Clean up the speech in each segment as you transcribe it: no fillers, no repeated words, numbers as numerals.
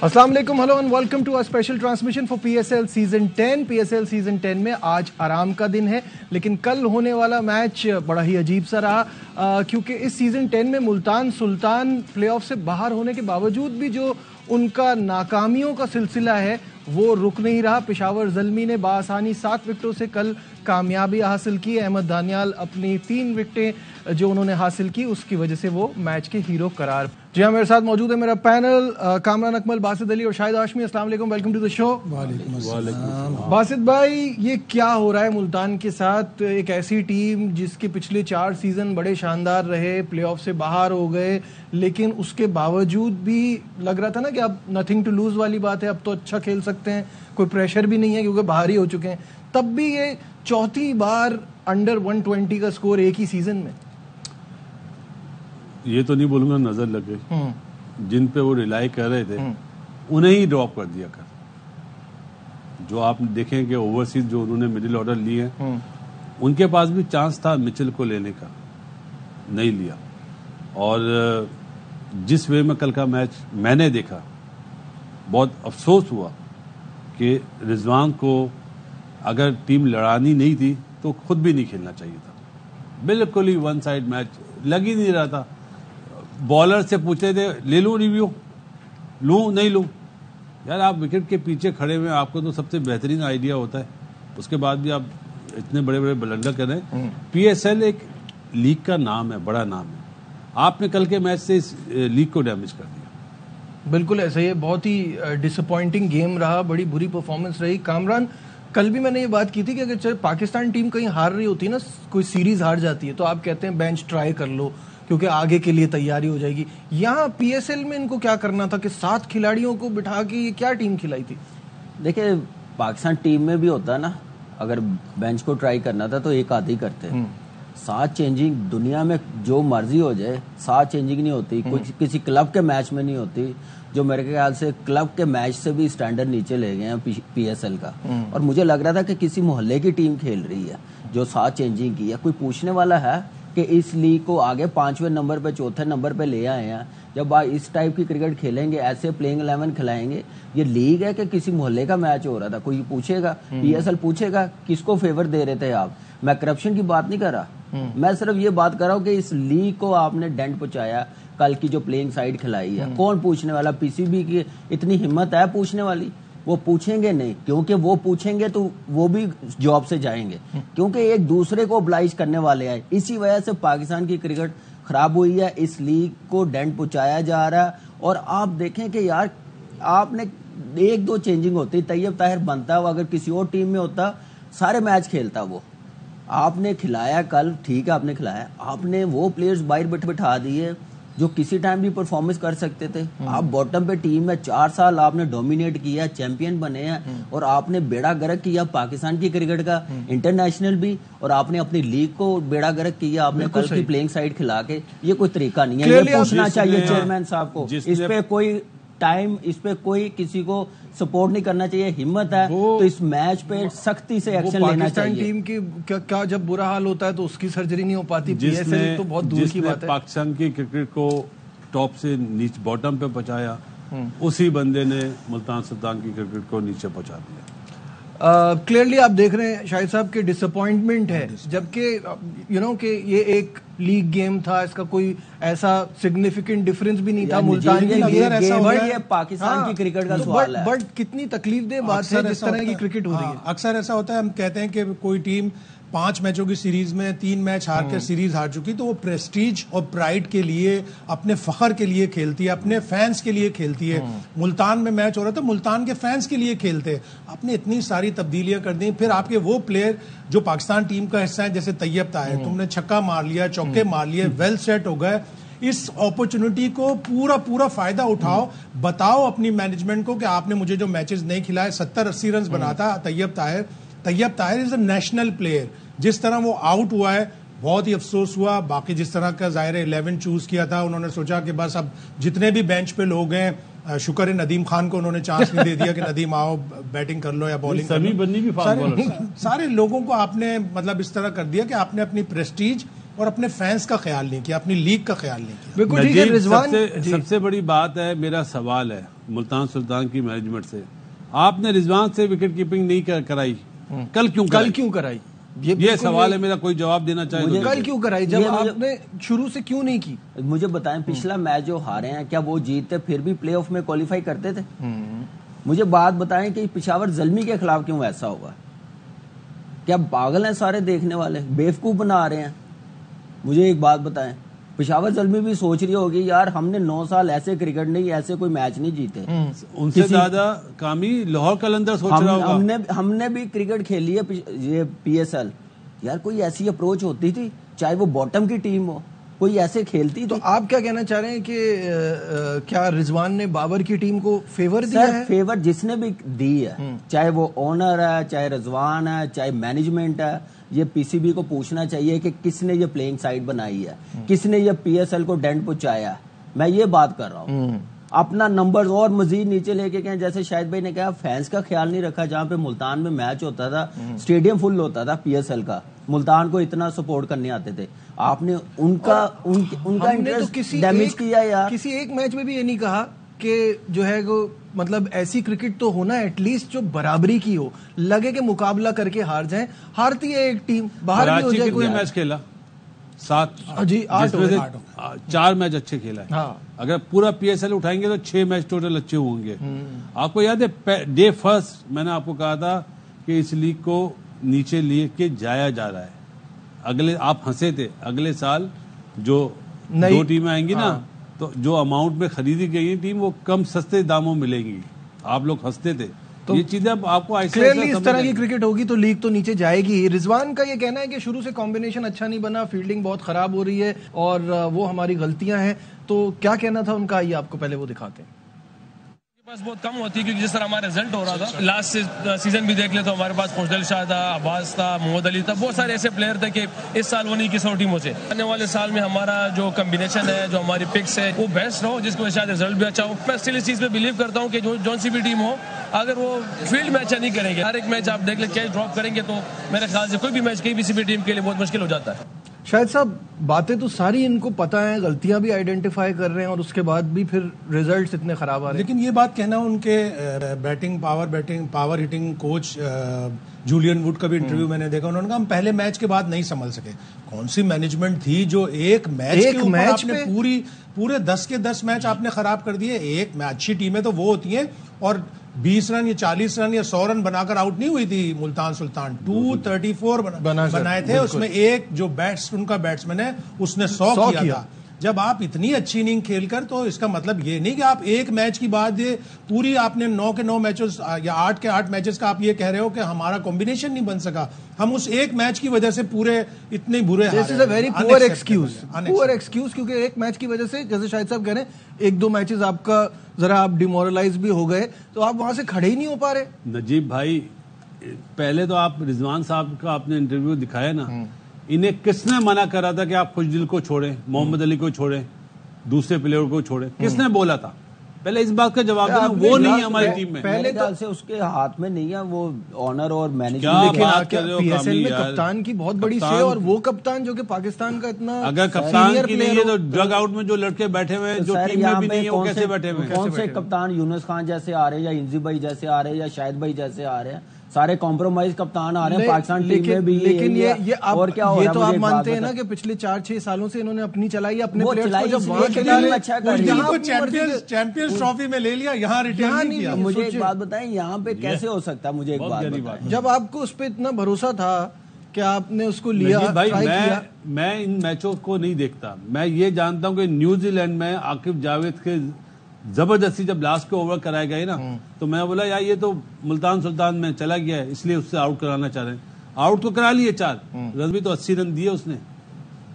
السلام علیکم، hello and welcome to special transmission for P S L season 10۔ P S L season 10 میں آج آرام کا دن ہے، لیکن کل ہونے والا میچ بڑا ہی عجیب سا رہا، کیونکہ اس سیزن 10 میں ملتان سلطان پلے آف سے باہر ہونے کے باوجود بھی جو ان کا ناکامیوں کا سلسلہ ہے وہ رک نہیں رہا۔ پشاور زلمی نے بآسانی 7 وکٹوں سے کل کامیابی حاصل کی۔ احمد دانیال اپنی 3 وکٹیں جو انہوں نے حاصل کی اس کی وجہ سے وہ میچ کے ہیرو قرار۔ جی ہاں، میرے ساتھ موجود ہے میرا پینل، کامران اکمل، باسط علی اور شاہد ہاشمی۔ السلام علیکم، ویلکم ٹو دی شو۔ وعلیکم السلام۔ باسط بھائی، یہ کیا ہو رہا ہے ملتان کے ساتھ؟ ایک ایسی ٹیم جس کے پچھلے 4 سیزن بڑے شاندار رہے، پلے آف سے باہر ہو گئے، لیکن اس کے باوجود بھی لگ رہا تھا نا کہ اب نتھنگ ٹو لوز والی بات ہے، اب تو اچھا کھیل سکتے ہیں، کوئی پریشر بھی نہیں ہے کیونکہ باہر ہی ہو چکے ہیں، تب بھی یہ چوتھی بار انڈر 120 کا سکور ایک ہی سیزن میں۔ یہ تو نہیں بولوں گا نظر لگ گئی، جن پہ وہ ریلائی کر رہے تھے انہیں ہی ڈراپ کر دیا کر۔ جو آپ دیکھیں کہ اوورسیز جو انہوں نے مڈل آرڈر لی ہے، ان کے پاس بھی چانس تھا مچل کو لینے کا، نہیں لیا۔ اور جس وے میں کل کا میچ میں نے دیکھا، بہت افسوس ہوا کہ رضوان کو اگر ٹیم لڑانی نہیں تھی تو خود بھی نہیں کھیلنا چاہیے تھا۔ بالکل ہی ون سائڈ میچ لگ ہی نہیں رہا تھا۔ بالر سے پوچھتے تھے لے لوں ریویو، لوں نہیں لوں؟ یار آپ وکٹ کے پیچھے کھڑے ہوئے، آپ کو تو سب سے بہترین آئیڈیا ہوتا ہے، اس کے بعد بھی آپ اتنے بڑے بڑے بلنڈر کر رہے ہیں۔ پی ایس ایل ایک لیگ کا نام ہے، بڑا نام ہے، آپ نے کل کے میچ سے اس لیگ کو ڈیمیج کر دیا۔ بالکل ایسا ہی، بہت ہی ڈس اپوائنٹنگ گیم رہا، بڑی بری پرفارمنس رہی۔ کامران، کل بھی میں نے یہ بات کی تھی کہ اگر پاکستان ٹیم کہیں ہار رہی ہوتی ہے نا، کوئی سیریز ہار جاتی ہے، تو آپ کہتے ہیں بینچ ٹرائی کر لو کیونکہ آگے کے لیے تیاری ہو جائے گی۔ یہاں پی ایس ایل میں ان کو کیا کرنا تھا کہ 7 کھلاڑیوں کو بٹھا کے یہ کیا ٹیم کھلائی تھی؟ دیکھیں، پاکستان ٹیم میں بھی ہوتا ہے نا، اگر بینچ کو ٹرائی کرنا تھا تو ایک آدھی کرتے۔ 7 چینجنگ دنیا میں جو مرضی ہو جائے، 7 چینجنگ نہیں ہوتی، کسی کلب کے میچ میں نہیں ہوتی، جو میرے خیال سے کلب کے میچ سے بھی سٹینڈرڈ نیچے لے گئے ہیں پی ایس ایل کا۔ اور مجھے لگ رہا تھا کہ کسی محلے کی ٹیم کھیل رہی ہے جو 7 چینجنگ کی ہے۔ کوئی پوچھنے والا ہے کہ اس لیگ کو آگے 5ویں نمبر پہ 4تھے نمبر پہ لے آئے ہیں؟ جب آپ اس ٹائپ کی کرکٹ کھیلیں گے، ایسے پلینگ 11 کھلائیں گے، یہ لیگ ہے کہ کسی محلے کا میچ ہو رہا تھا؟ کوئی پوچھے گا؟ پی ایس ایل پوچھے گا کس کو فیور دے رہے تھے آپ؟ میں کرپشن کی بات نہیں کر رہا، میں صرف یہ بات کر رہا ہوں کہ اس لیگ کو آپ نے ڈینٹ پہنچایا۔ کل کی جو پلینگ سائیڈ کھلائی ہے، کون پوچھنے والا؟ پی سی بی کی اتنی ہمت ہے پوچھنے والی؟ وہ پوچھیں گے نہیں، کیونکہ وہ پوچھیں گے تو وہ بھی جاب سے جائیں گے، کیونکہ ایک دوسرے کو oblige کرنے والے ہیں۔ اسی وجہ سے پاکستان کی کرکٹ خراب ہوئی ہے، اس لیگ کو ڈینٹ پہنچایا جا رہا ہے۔ اور آپ دیکھیں کہ یار آپ نے 1-2 چینجنگ ہوتی، طیب طاہر بنتا، وہ اگر کسی اور ٹیم میں ہوتا سارے میچ کھیلتا وہ۔ آپ نے کھلایا کل، ٹھیک ہے آپ نے کھلایا، آپ نے وہ پلیئرز باہر بٹھا دیے جو کسی ٹائم بھی پرفارمنس کر سکتے تھے۔ آپ باٹم پہ ٹیم میں 4 سال آپ نے ڈومینیٹ کیا، چیمپئن بنے ہیں، اور آپ نے بیڑا گرک کیا پاکستان کی کرکٹ کا، انٹرنیشنل بھی، اور آپ نے اپنی لیگ کو بیڑا گرک کیا آپ نے کل کی پلینگ سائیڈ کھلا کے۔ یہ کوئی طریقہ نہیں ہے، یہ پوچھنا چاہیے چیئرمین صاحب کو، اس پہ کوئی ٹائم، اس پہ کوئی کسی کو سپورٹ نہیں کرنا چاہیے۔ ہمت ہے تو اس میچ پہ سختی سے ایکشن لینا چاہیے۔ پاکستان ٹیم کی کیا جب برا حال ہوتا ہے تو اس کی سرجری نہیں ہو پاتی؟ پی ایس ایل تو بہت دور کی بات ہے۔ پاکستان کی کرکٹ کو ٹاپ سے نیچے باٹم پہ پہنچایا، اسی بندے نے ملتان سلطان کی کرکٹ کو نیچے پہنچا دیا۔ کلیئرلی آپ دیکھ رہے ہیں شاہد صاحب کہ ڈس اپوائنٹمنٹ ہے، جبکہ کہ یہ ایک لیگ گیم تھا، اس کا کوئی ایسا سگنیفیکنٹ ڈفرنس بھی نہیں تھا ملتان کے لیے۔ یہ پاکستان کی کرکٹ کا سوال ہے، بٹ کتنی تکلیف دہ بات ہے جس طرح کی کرکٹ ہو رہی ہے۔ اکثر ایسا ہوتا ہے، ہم کہتے ہیں کہ کوئی ٹیم 5 میچوں کی سیریز میں 3 میچ ہار کر سیریز ہار چکی، تو وہ پریسٹیج اور پرائڈ کے لیے، اپنے فخر کے لیے کھیلتی ہے، اپنے فینس کے لیے کھیلتی ہے۔ ملتان میں میچ ہو رہا تھا، ملتان کے فینس کے لیے کھیلتے۔ آپ نے اتنی ساری تبدیلیاں کر دی، پھر آپ کے وہ پلیئر جو پاکستان ٹیم کا حصہ ہیں، جیسے طیب طاہر، تم نے چھکا مار لیا، چوکے مار لیے، ویل سیٹ ہو گئے۔ اس اپرچونٹی کو پورا فائدہ اٹھاؤ، بتاؤ اپنی مینجمنٹ کو کہ آپ نے مجھے جو میچز نہیں کھلائے، 70-80 رنز بناتا طیب طاہر از اے نیشنل پلیئر۔ جس طرح وہ آؤٹ ہوا ہے بہت ہی افسوس ہوا۔ باقی جس طرح کا ظاہر 11 چوز کیا تھا، انہوں نے سوچا کہ بس اب جتنے بھی بینچ پہ لوگ ہیں، شکر ہے ندیم خان کو انہوں نے چانس نہیں دے دیا کہ ندیم آؤ بیٹنگ کر لو یا بالنگ کر لو۔ سارے لوگوں کو آپ نے مطلب اس طرح کر دیا کہ آپ نے اپنی پریسٹیج اور اپنے فینس کا خیال نہیں کیا، اپنی لیگ کا خیال نہیں کیا۔ سب سے بڑی بات ہے، میرا سوال ہے ملتان سلطان کی مینجمنٹ سے. آپ نے رضوان سے وکٹ کیپنگ نہیں کرائی, کل کیوں کرائی؟ یہ سوال ہے میرا, کوئی جواب دینا چاہے. کل کیوں کرائی جب آپ نے شروع سے کیوں نہیں کی؟ مجھے بتائیں, پچھلا میچ جو ہارے ہیں کیا وہ جیتتے پھر بھی پلے آف میں کوالیفائی کرتے تھے؟ مجھے بات بتائیں کہ پشاور زلمی کے خلاف کیوں ایسا ہوگا؟ کیا پاگل ہیں سارے دیکھنے والے, بیوقوف بنا رہے ہیں؟ مجھے ایک بات بتائیں, پشاور زلمی بھی سوچ رہی ہوگی یار ہم نے 9 سال ایسے کرکٹ نہیں, ایسے کوئی میچ نہیں جیتے. ان سے زیادہ کامی لاہور قلندر سوچ رہا ہوگا. ہم نے بھی کرکٹ کھیلی ہے یہ PSL, یار کوئی ایسی اپروچ ہوتی تھی چاہے وہ باٹم کی ٹیم ہو, کوئی ایسے کھیلتی. تو آپ کیا کہنا چاہ رہے ہیں کہ کیا رضوان نے بابر کی ٹیم کو فیور دیا ہے؟ فیور جس نے بھی دی ہے, چاہے وہ اونر ہے, چاہے رضوان ہے, چاہے مینجمنٹ ہے, یہ PCB کو پوچھنا چاہیے کہ کس نے یہ پلینگ سائٹ بنائی ہے, کس نے یہ PSL کو ڈینٹ پہنچایا ہے. میں یہ بات کر رہا ہوں, اپنا نمبر اور مزید نیچے لے کے کہیں. جیسے شاہد بھائی نے کہا فینس کا خیال نہیں رکھا. جہاں پہ ملتان میں میچ ہوتا تھا اسٹیڈیم فل ہوتا تھا PSL کا, ملتان کو اتنا سپورٹ کرنے آتے تھے, آپ نے ان کا انٹرسٹ ڈیمیج کیا یار. کسی ایک میچ میں بھی یہ نہیں کہا کہ جو ہے وہ مطلب ایسی کرکٹ تو ہونا ایٹ لیسٹ جو برابری کی ہو, لگے کہ مقابلہ کر کے ہار جائیں. ہارتی ہے ایک ٹیم, باہر بھی ہو جائے. کوئی میچ کھیلا 7 جی 4 میچ اچھے کھیلا ہے. اگر پورا PSL اٹھائیں گے تو 6 میچ ٹوٹل اچھے ہوں گے. آپ کو یاد ہے ڈے فرسٹ میں نے آپ کو کہا تھا کہ اس لیگ کو نیچے لے کے جایا جا رہا ہے. اگلے آپ ہنسے تھے, اگلے سال جو 2 ٹیمیں آئیں گی نا تو جو اماؤنٹ میں خریدی گئی ٹیم وہ کم سستے داموں ملیں گی. آپ لوگ ہنستے تھے. یہ چیزیں آپ کو ایسے اس طرح کی کرکٹ ہوگی تو لیگ تو نیچے جائے گی. رضوان کا یہ کہنا ہے کہ شروع سے کمبینیشن اچھا نہیں بنا, فیلڈنگ بہت خراب ہو رہی ہے اور وہ ہماری غلطیاں ہیں. تو کیا کہنا تھا ان کا, یہ آپ کو پہلے وہ دکھاتے ہیں. پاس بہت کم ہوتی ہے کیونکہ جس طرح ہمارا رزلٹ ہو رہا تھا لاسٹ سیزن بھی دیکھ لے تو ہمارے پاس خوشدل شاہ تھا, عباس تھا, محمد علی تھا, بہت سارے ایسے پلیئر تھے کہ اس سال وہ نہیں کسی اور ٹیموں سے. آنے والے سال میں ہمارا جو کمبینیشن ہے, جو ہماری پکس ہے وہ بیسٹ رہو جس کی وجہ سے شاید رزلٹ بھی اچھا ہو. میں اسٹل اس چیز پہ بلیو کرتا ہوں کہ جون سی بھی ٹیم ہو اگر وہ فیلڈ میں اچھا نہیں کریں گے, ہر ایک میچ آپ دیکھ لیں کیچ ڈراپ کریں گے تو میرے خیال سے کوئی بھی میچ کسی بھی ٹیم کے لیے بہت مشکل ہو جاتا ہے. شاید صاحب باتیں تو ساری ان کو پتا ہیں, غلطیاں بھی آئیڈینٹیفائی کر رہے ہیں اور اس کے بعد بھی پھر ریزلٹس اتنے خراب آ رہے ہیں. لیکن یہ بات کہنا ان کے power hitting coach Julian would کا بھی انٹرویو میں نے دیکھا, انہوں نے کہا ہم پہلے میچ کے بعد نہیں سنبھل سکے. کون سی مینجمنٹ تھی جو ایک میچ میں پورے 10 کے 10 میچ آپ نے خراب کر دیے. ایک اچھی ٹیمیں تو وہ ہوتی ہیں اور 20 رن یا 40 رن یا 100 رن بنا کر آؤٹ نہیں ہوئی تھی ملتان سلطان. 234 بنائے تھے, اس میں ایک جو ان کا بیٹسمین ہے اس نے 100 کیا تھا. جب آپ اتنی اچھی اننگ کھیل کر, تو اس کا مطلب یہ نہیں کہ آپ ایک میچ کی بعد پوری آپ نے 9 کے 9 میچز یا 8 کے 8 میچز کا آپ یہ کہہ رہے ہو کہ ہمارا کمبینیشن نہیں بن سکا, ہم اس ایک میچ کی وجہ سے پورے اتنے برے. دس از اے ویری پور ایکسکیوز کیونکہ ایک میچ کی وجہ سے جیسے شاہد صاحب کہہ رہے ہیں 1-2 میچز آپ کا ذرا آپ ڈیمورلائز بھی ہو گئے تو آپ وہاں سے کھڑے ہی نہیں ہو پا رہے. نجیب بھائی پہلے تو آپ رضوان صاحب کا آپ نے انٹرویو دکھایا نا, انہیں کس نے منع کرا تھا کہ آپ خوشدل کو چھوڑیں, محمد علی کو چھوڑیں, دوسرے پلیئر کو چھوڑیں؟ کس نے بولا تھا؟ پہلے اس بات کا جواب دینا. وہ نہیں ہے ہماری ٹیم میں, پہلے خیال سے اس کے ہاتھ میں نہیں ہے وہ آنر اور مینجمنٹ. PSL میں کپتان کی بہت بڑی سے, اور وہ کپتان جو کہ پاکستان کا اتنا اگر کپتان کی نہیں ہے تو ڈرگ آؤٹ میں جو لڑکے بیٹھے ہوئے ہیں جو ٹیم میں بھی نہیں ہے وہ کیسے بیٹھے ہوئے ہیں؟ کون سے کپتان یونس خان جیسے آ رہے ہیں یا انزی بھائی جیسے آ رہے ہیں یا شاہد بھائی جیسے آ رہے ہیں, سارے کمپرومائز کپتان آ رہے ہیں پاکستان ٹیم میں بھی. لیکن یہ تو آپ مانتے ہیں نا کہ پچھلے 4-6 سالوں سے انہوں نے اپنی چلائی, اپنے چیمپئنز ٹرافی میں لے لیا, یہاں ریٹرن نہیں کیا. مجھے ایک بات بتائیں یہاں پہ کیسے ہو سکتا ہے؟ مجھے ایک بات بتائیں, جب آپ کو اس پہ اتنا بھروسہ تھا کہ آپ نے اس کو لیا. بھائی میں ان میچوں کو نہیں دیکھتا, میں یہ جانتا ہوں کہ نیوزی لینڈ میں عاقب جاوید کے زبردستی جب لاسٹ کے اوور کرائے گئے نا تو میں بولا یار یہ تو ملتان سلطان میں چلا گیا ہے اس لیے اس سے آؤٹ کرانا چاہ رہے ہیں. آؤٹ تو کرا لیے 4 رن بھی تو 80 رن دیے اس نے.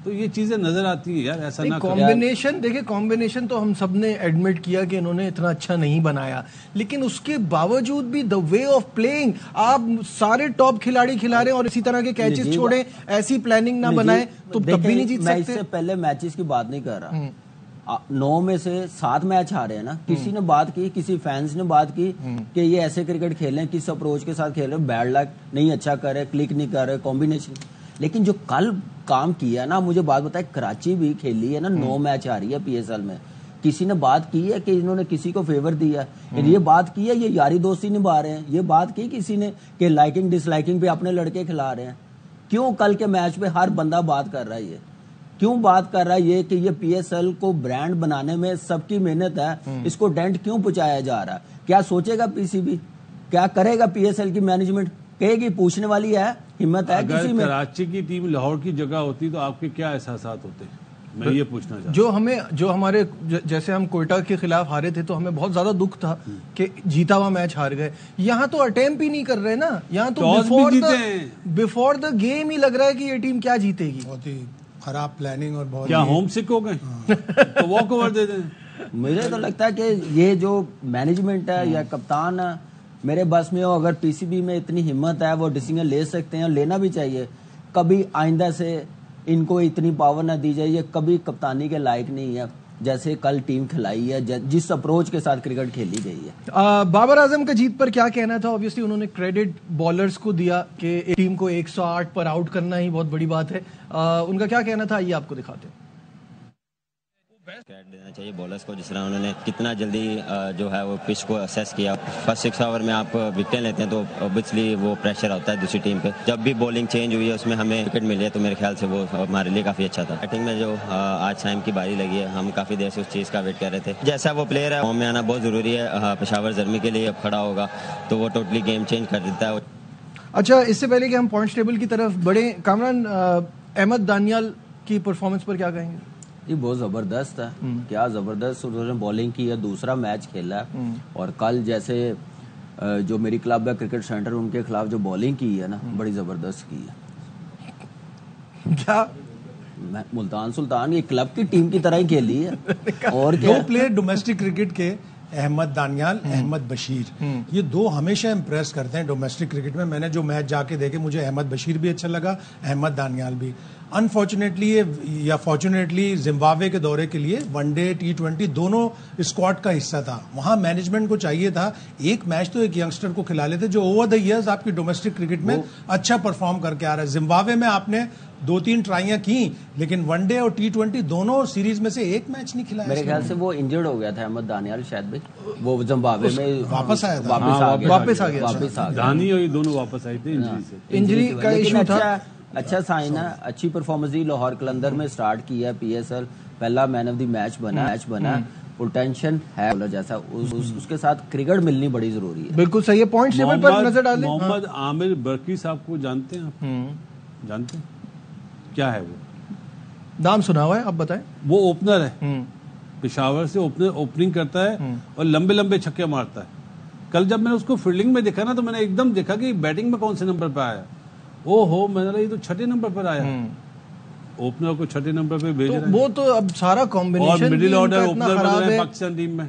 تو یہ چیزیں نظر آتی ہیں یار, ایسا نہ کمبینیشن. دیکھیں کمبینیشن تو ہم سب نے ایڈمٹ کیا کہ انہوں نے اتنا اچھا نہیں بنایا, لیکن اس کے باوجود بھی دا وے آف پلینگ, آپ سارے ٹاپ کھلاڑی کھلا رہے ہیں اور اسی طرح کے کیچز چھوڑیں, ایسی پلاننگ نہ بنائیں تو تب بھی نہیں جیت سکتے. میں اس سے پہلے میچز کی بات نہیں کر رہا, 9 میں سے 7 میچ ہارے ہیں نا. کسی نے بات کی, کسی فینس نے بات کی کہ یہ ایسے کرکٹ کھیل رہے ہیں, کس اپروچ کے ساتھ کھیل رہے ہیں, بیڈ لک نہیں اچھا کر رہے, کلک نہیں کر رہے, کمبینیشن. لیکن جو کل کام کیا نا, مجھے بات بتائے, کراچی بھی کھیلی ہے نا, 9 میچ آ رہی ہے PSL میں, کسی نے بات کی ہے کہ انہوں نے کسی کو فیور دیا ہے؟ یہ بات کی ہے یہ یاری دوستی نبھا رہے ہیں؟ یہ بات کی کسی نے کہ لائکنگ ڈس لائکنگ پہ اپنے لڑکے کھلا رہے ہیں؟ کیوں کل کے میچ پہ ہر بندہ بات کر رہا ہے؟ یہ کیوں بات کر رہا ہے یہ کہ یہ پی ایس ایل کو برانڈ بنانے میں سب کی محنت ہے، اس کو ڈینٹ کیوں پہنچایا جا رہا ہے؟ کیا سوچے گا پی سی بی؟ کیا کرے گا پی ایس ایل کی مینجمنٹ؟ کہے گی پوچھنے والی ہے، ہمت ہے کسی میں؟ اگر کراچی کی ٹیم لاہور کی جگہ ہوتی تو آپ کے کیا احساسات ہوتے؟ میں یہ پوچھنا چاہتا ہوں. جو ہمارے جیسے ہم کوئٹہ کے خلاف ہارے تھے تو ہمیں بہت زیادہ دکھ تھا کہ جیتا ہوا میچ ہار گئے. یہاں تو اٹیمپ ہی نہیں کر رہے نا، یہاں تو بیفور دا گیم ہی لگ رہا ہے کہ یہ ٹیم کیا جیتے گی. بہت ہی خراب پلاننگ اور بہت کیا ہوم سک ہو گئے تو واک اوور دے دیں. مجھے تو لگتا ہے کہ یہ جو مینجمنٹ ہے یا کپتان ہے میرے بس میں ہو، اگر پی سی بی میں اتنی ہمت ہے وہ ڈیسیژن لے سکتے ہیں، لینا بھی چاہیے. کبھی آئندہ سے ان کو اتنی پاور نہ دی جائے، یہ کبھی کپتانی کے لائق نہیں ہے جیسے کل ٹیم کھلائی ہے، جس اپروچ کے ساتھ کرکٹ کھیلی گئی ہے. بابر اعظم کا جیت پر کیا کہنا تھا؟ آبویسلی انہوں نے کریڈٹ بالرز کو دیا کہ ٹیم کو 108 پر آؤٹ کرنا ہی بہت بڑی بات ہے. ان کا کیا کہنا تھا یہ آپ کو دکھاتے ہیں. کریڈٹ دینا چاہیے بالرز کو، جس طرح انہوں نے کتنا جلدی جو ہے وہ پچ کو اسیس کیا. فرسٹ 6 اوور میں آپ وکٹیں لیتے ہیں تو اوبیسلی وہ پریشر ہوتا ہے دوسری ٹیم پہ. جب بھی بولنگ چینج ہوئی ہے اس میں ہمیں وکٹ ملی ہے تو میرے خیال سے وہ ہمارے لیے کافی اچھا تھا. بیٹنگ میں جو آج سائم کی باری لگی ہے ہم کافی دیر سے اس چیز کا ویٹ کر رہے تھے. جیسا وہ پلیئر ہے فارم میں آنا بہت ضروری ہے. پشاور زلمی کے لیے اب کھڑا ہوگا تو وہ ٹوٹلی گیم چینج کر دیتا ہے. اچھا، اس سے پہلے کہ ہم پوائنٹس ٹیبل کی طرف بڑھیں، کامران احمد دانیال کی پرفارمنس پر کیا کہیں گے؟ یہ بہت زبردست ہے. کیا زبردست انہوں نے بالنگ کی ہے، دوسرا میچ کھیلا ہے. اور کل جیسے جو میری کلب ہے کرکٹ سینٹر ان کے خلاف جو بالنگ کی ہے نا بڑی زبردست کی ہے. کیا ملتان سلطان یہ کلب کی ٹیم کی طرح ہی کھیلی ہے. اور دو پلیئر ڈومیسٹک کرکٹ کے، احمد دانیال، احمد بشیر، یہ دو ہمیشہ امپریس کرتے ہیں ڈومیسٹک کرکٹ میں. میں نے جو میچ جا کے دیکھے مجھے احمد بشیر بھی اچھا لگا، احمد دانیال بھی. انفارچونیٹلی یا فارچونیٹلی زمبابوے کے دورے کے لیے ون ڈے T20 دونوں اسکواڈ کا حصہ تھا. وہاں مینجمنٹ کو چاہیے تھا ایک میچ تو ایک ینگسٹر کو کھلا لیتے جو اوور دا ایئرز آپ کی ڈومیسٹک کرکٹ میں اچھا پرفارم کر کے آ رہا ہے. زمبابوے میں آپ نے 2-3 ٹرائیاں کی لیکن ون ڈے اور T20 دونوں سیریز میں سے ایک میچ نہیں کھلایا. میرے خیال سے وہ انجرڈ ہو گیا تھا احمد دانیال شاید بھی، وہ زمبابوے میں واپس آیا تھا، واپس آ گیا. دانی اور یہ دونوں واپس آئے تھے انجری سے. انجری کا ایشو تھا. اچھا سائن ہے، اچھی پرفارمنس دی. لاہور قلندر میں سٹارٹ کیا ہے پی ایس ایل، پہلا مین آف دی میچ بنا. پوٹینشل ہے جیسا اس کے ساتھ کرکٹ ملنی بڑی ضروری ہے. بالکل صحیح ہے. پوائنٹ ٹیبل پر نظر ڈالیں. محمد عامر برقی صاحب کو جانتے ہیں آپ؟ جانتے ہیں کیا ہے وہ؟ نام سنا ہوا ہے، آپ بتائیں. وہ اوپنر ہے، پشاور سے اوپننگ کرتا ہے اور لمبے لمبے چھکے مارتا ہے. کل جب میں نے اس کو فیلڈنگ میں دیکھا نا تو میں نے ایک دم دیکھا کہ بیٹنگ میں کون سے نمبر پہ آیا. او ہو، میں نے یہ تو 6 نمبر پر آیا. اوپنر کو 6 نمبر پہ بھیج رہے ہیں. وہ تو اب سارا کمبینیشن اور مڈل آرڈر اوپنر ہے پاکستان ٹیم میں.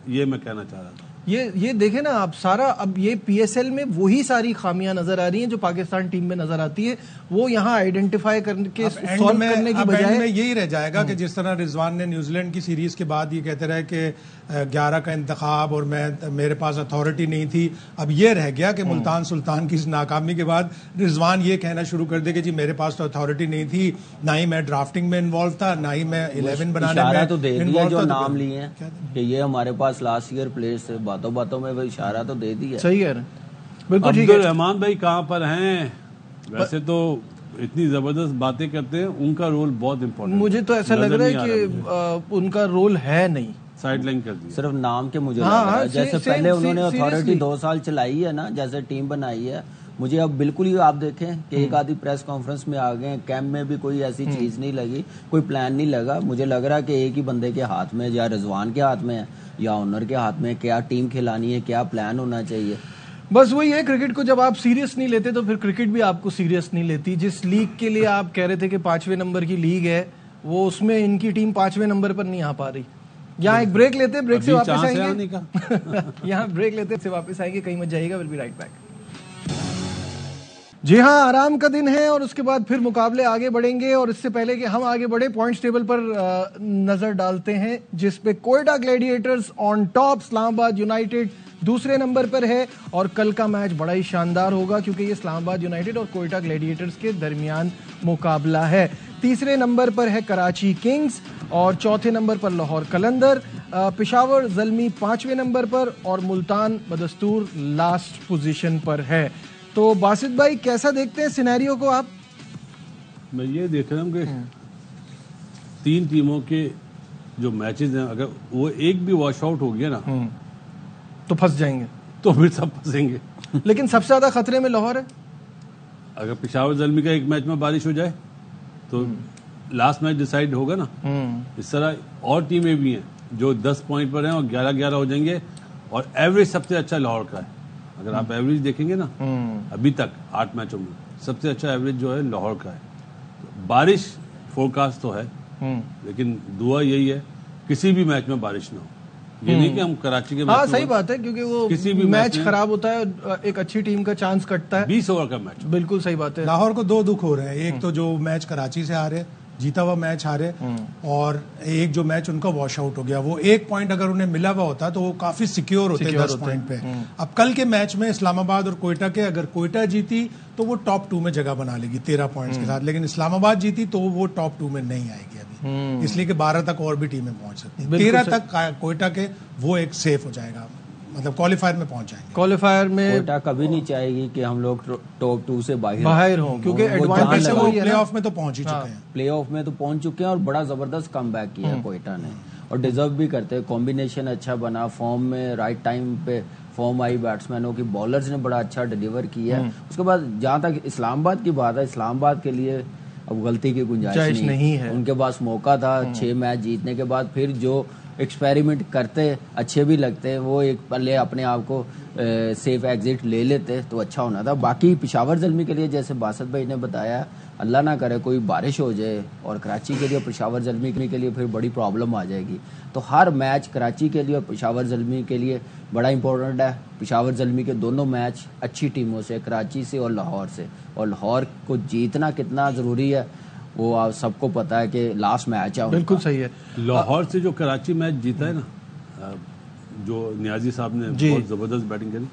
یہ میں کہنا چاہ رہا تھا. یہ دیکھیں نا آپ سارا، اب یہ پی ایس ایل میں وہی ساری خامیاں نظر آ رہی ہیں جو پاکستان ٹیم میں نظر آتی ہے. وہ یہاں آئیڈینٹیفائی کرنے کے سالو کرنے کی بجائے میں یہی رہ جائے گا کہ جس طرح رضوان نے نیوزی لینڈ کی سیریز کے بعد یہ کہتے رہے کہ 11 کا انتخاب اور میرے پاس اتھارٹی نہیں تھی. اب یہ رہ گیا کہ ملتان سلطان کی اس ناکامی کے بعد رضوان یہ کہنا شروع کر دے کہ جی میرے پاس تو اتھارٹی نہیں تھی، نہ ہی میں ڈرافٹنگ میں انوالو تھا، نہ ہی میں 11 بنانے میں. اشارہ تو دے دیا جو نام لیے ہیں کہ یہ ہمارے پاس لاسٹ ایئر پلیئرز تھے، باتوں باتوں میں وہ اشارہ تو دے دیا. صحیح ہے. بالکل ٹھیک ہے. عبدالرحمان بھائی کہاں پر ہیں؟ ویسے تو اتنی زبردست باتیں کرتے ہیں، ان کا رول بہت امپورٹنٹ. مجھے تو ایسا لگ رہا ہے کہ ان کا رول ہے نہیں، سائڈ لائن کر دیا صرف نام کے. مجھے لگ رہا ہے جیسے پہلے انہوں نے اتھارٹی 2 سال چلائی ہے نا، جیسے ٹیم بنائی ہے. مجھے اب بالکل ہی آپ دیکھیں کہ ایک آدھی پریس کانفرنس میں آ گئے، کیمپ میں بھی کوئی ایسی چیز نہیں لگی، کوئی پلان نہیں لگا. مجھے لگ رہا ہے کہ ایک ہی بندے کے ہاتھ میں، یا رضوان کے ہاتھ میں یا اونر کے ہاتھ میں، کیا ٹیم کھلانی ہے، کیا پلان ہونا چاہیے. بس وہی ہے، کرکٹ کو جب آپ سیریس نہیں لیتے تو پھر کرکٹ بھی آپ کو سیریس نہیں لیتی. جس لیگ کے لیے آپ کہہ رہے تھے کہ 5ویں نمبر کی لیگ ہے، وہ اس میں ان کی ٹیم 5ویں نمبر پر نہیں آ پا رہی. یہاں ایک بریک لیتے، بریک سے واپس آئیں گے. یہاں بریک لیتے سے واپس آئیں گے، کہیں مت جائیے گا. Will be right back. جی ہاں، آرام کا دن ہے اور اس کے بعد پھر مقابلے آگے بڑھیں گے، اور اس سے پہلے کہ ہم آگے بڑھیں پوائنٹس ٹیبل پر نظر ڈالتے ہیں، جس پہ کوئٹہ گلیڈیٹرز آن ٹاپ، اسلام آباد یونائٹڈ دوسرے نمبر پر ہے، اور کل کا میچ بڑا ہی شاندار ہوگا کیونکہ یہ اسلام آباد یونائٹڈ اور کوئٹہ گلیڈیٹرز کے درمیان مقابلہ ہے۔ تیسرے نمبر پر ہے کراچی کنگز، اور چوتھے نمبر پر لاہور قلندر، پشاور زلمی پانچویں نمبر پر، اور ملتان بدستور لاسٹ پوزیشن پر ہے۔ تو باسط بھائی کیسا دیکھتے ہیں سینیریو کو آپ؟ میں یہ دیکھ رہا ہوں کہ تین ٹیموں کے جو میچز ہیں، اگر وہ ایک بھی واش آؤٹ ہو گیا نا تو پھنس جائیں گے، تو پھر سب پھنسیں گے۔ لیکن سب سے زیادہ خطرے میں لاہور ہے۔ اگر پشاور زلمی کا ایک میچ میں بارش ہو جائے تو لاسٹ میچ ڈیسائیڈ ہوگا نا۔ اس طرح اور ٹیمیں بھی ہیں جو 10 پوائنٹ پر ہیں اور 11-11 ہو جائیں گے، اور ایوریج سب سے اچھا لاہور کا ہے۔ اگر آپ ایوریج دیکھیں گے نا ابھی تک 8 میچوں میں سب سے اچھا ایوریج جو ہے لاہور کا ہے۔ بارش فورکاسٹ تو ہے، لیکن دعا یہی ہے کسی بھی میچ میں بارش نہ ہو۔ یہ نہیں کہ ہم کراچی کے ہاں صحیح بات ہے، کیونکہ وہ کسی بھی میچ خراب ہوتا ہے، ایک اچھی ٹیم کا چانس کٹتا ہے۔ 20 اوور کا میچ، بالکل صحیح بات ہے۔ لاہور کو 2 دکھ ہو رہے ہیں، ایک تو جو میچ کراچی سے ہارے، جیتا ہوا میچ ہارے، اور ایک جو میچ ان کا واش آؤٹ ہو گیا۔ وہ 1 پوائنٹ اگر انہیں ملا ہوا ہوتا تو وہ کافی سیکیور ہوتے 10 پوائنٹ پہ۔ اب کل کے میچ میں اسلام آباد اور کوئٹہ کے، اگر کوئٹہ جیتی تو وہ ٹاپ 2 میں جگہ بنا لے گی 13 پوائنٹس کے ساتھ، لیکن اسلام آباد جیتی تو وہ ٹاپ 2 میں نہیں آئے گی ابھی، اس لیے کہ 12 تک اور بھی ٹیمیں پہنچ سکتی ہیں۔ 13 تک کوئٹہ کے وہ ایک سیف ہو جائے گا، مطلب کوالیفائر میں پہنچ جائیں گے۔ کوالیفائر میں کوئٹہ کبھی نہیں چاہے گی کہ ہم لوگ ٹاپ 2 سے باہر ہوں، کیونکہ ایڈوانٹیج وہ پلے آف میں تو پہنچ ہی چکے ہیں، پلے آف میں تو پہنچ چکے ہیں، اور بڑا زبردست کم بیک کیا ہے کوئٹہ نے، اور ڈیزرو بھی کرتے ہیں۔ کمبینیشن اچھا بنا، فارم میں رائٹ ٹائم پہ فارم آئی بیٹسمینوں کی، بالرز نے بڑا اچھا ڈیلیور کیا ہے۔ اس کے بعد جہاں تک اسلام آباد کی بات ہے، اسلام آباد کے لیے اب غلطی کی گنجائش نہیں ہے۔ ان کے پاس موقع تھا 6 میچ جیتنے کے بعد، پھر جو ایکسپیریمنٹ کرتے اچھے بھی لگتے، وہ ایک پلے اپنے آپ کو سیف ایگزٹ لے لیتے تو اچھا ہونا تھا۔ باقی پشاور زلمی کے لیے جیسے باسط بھائی نے بتایا، اللہ نہ کرے کوئی بارش ہو جائے اور کراچی کے لیے پشاور زلمی کے لیے پھر بڑی پرابلم آ جائے گی۔ تو ہر میچ کراچی کے لیے اور پشاور زلمی کے لیے بڑا امپورٹنٹ ہے۔ پشاور زلمی کے دونوں میچ اچھی ٹیموں سے، کراچی سے اور لاہور سے، اور لاہور کو جیتنا کتنا ضروری ہے وہ آپ سب کو پتا ہے کہ لاسٹ میچ ہے۔ بالکل صحیح ہے۔ لاہور سے جو کراچی میچ جیتا ہے نا، جو نیازی صاحب نے بہت زبردست بیٹنگ کری،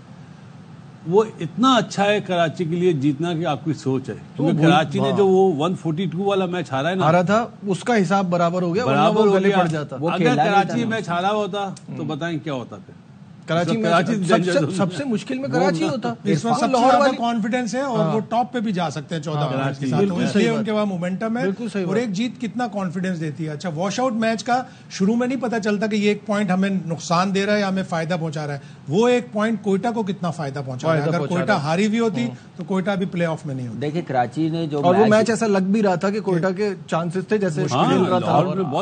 وہ اتنا اچھا ہے کراچی کے لیے جیتنا کہ آپ کی سوچ ہے، کیونکہ کراچی نے جو وہ 142 والا میچ ہارا ہے نا، ہارا تھا، اس کا حساب برابر ہو گیا، برابر ہو گیا۔ پڑ جاتا۔ اگر کراچی میچ ہارا ہوتا تو بتائیں کیا ہوتا پھر؟ کراچی سب سے مشکل میں کراچی ہوتا۔ اس وقت سب سے زیادہ کانفیڈنس ہے، اور وہ ٹاپ پہ بھی جا سکتے ہیں 14 پوائنٹس کے ساتھ، اس لیے ان کے پاس مومنٹم ہے، اور ایک جیت کتنا کانفیڈنس دیتی ہے۔ اچھا، واش آؤٹ میچ کا شروع میں نہیں پتا چلتا کہ یہ 1 پوائنٹ ہمیں نقصان دے رہا ہے یا ہمیں فائدہ پہنچا رہا ہے، وہ 1 پوائنٹ کوئٹہ کو کتنا فائدہ پہنچا رہا ہے۔ اگر کوئٹہ ہاری بھی ہوتی تو کوئٹہ بھی پلے آف میں نہیں ہوتی۔ دیکھیں کراچی نے جو، اور وہ میچ ایسا لگ بھی رہا تھا کہ کوئٹہ کے چانسز تھے جیسے کھیل رہا تھا۔